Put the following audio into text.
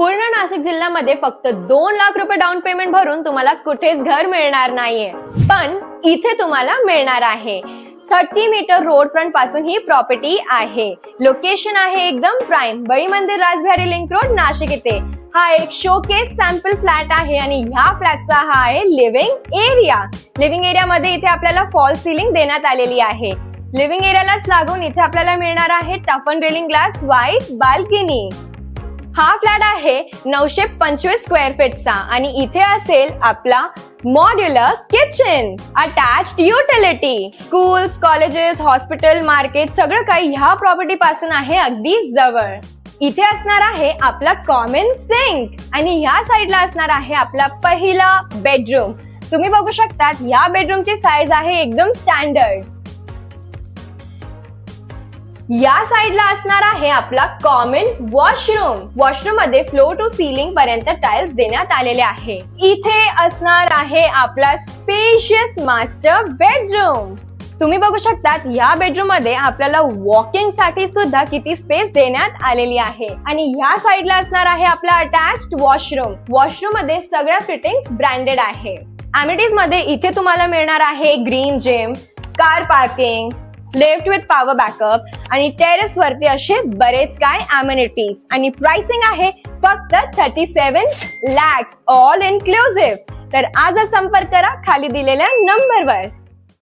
पूर्ण नाशिक जिल्ह्यामध्ये फक्त 2 लाख रुपये डाऊन पेमेंट भरून तुम्हाला कुठेच घर मिळणार नाहीये, पण इथे तुम्हाला मिळणार आहे. 30 मीटर रोड फ्रंट पासून ही प्रॉपर्टी आहे. लोकेशन आहे एकदम प्राइम, बळी मंदिर राजबिहारी लिंक रोड नाशिक येथे. हा एक शोकेस सॅम्पल फ्लॅट आहे आणि ह्या फ्लॅटचा हा आहे लिव्हिंग एरिया. लिव्हिंग एरिया मध्ये इथे आपल्याला फॉल सिलिंग देण्यात आलेली आहे. लिव्हिंग एरियालाच लागून इथे आपल्याला मिळणार आहे टफन रेलिंग ग्लास व्हाईट बाल्कनी. हा फ्लॅट आहे 925 स्क्वेअर फीटचा आणि इथे असेल आपला modular kitchen, attached utility. Schools, colleges, hospital, market सगळं काही ह्या प्रॉपर्टी पासून आहे अगदी जवळ. इथे असणार आहे आपला कॉमन सिंक आणि ह्या साइडला असणार आहे आपला पहिला बेडरूम. तुम्ही बघू शकता ह्या बेडरूमची साईज आहे एकदम स्टँडर्ड. या साइडला असणार आहे आपला कॉमन वॉशरूम. वॉशरूम मध्ये फ्लोर टू सीलिंग पर्यंत टाइल्स देण्यात आलेले आहे. इथे असणार आहे आपला स्पेशियस मास्टर बेडरूम. तुम्ही बघू शकता या बेडरूम मध्ये आपल्याला वॉकिंग साठी सुद्धा किती स्पेस देण्यात आलेली आहे. आणि ह्या साइडला असणार आहे आपला अटॅच्ड वॉशरूम. वॉशरूम मध्ये सगळ्या फिटिंग्स ब्रँडेड आहे. अमेनिटीज मध्ये इथे तुम्हाला मिळणार आहे green gym, car parking, lift with power backup आणि टेरेस वरती असे बरेच काय अमेनिटीज. आणि प्राइसिंग आहे फक्त 37 lakhs ऑल इन्क्लुसिव्ह. तर आजच संपर्क करा खाली दिलेल्या नंबरवर.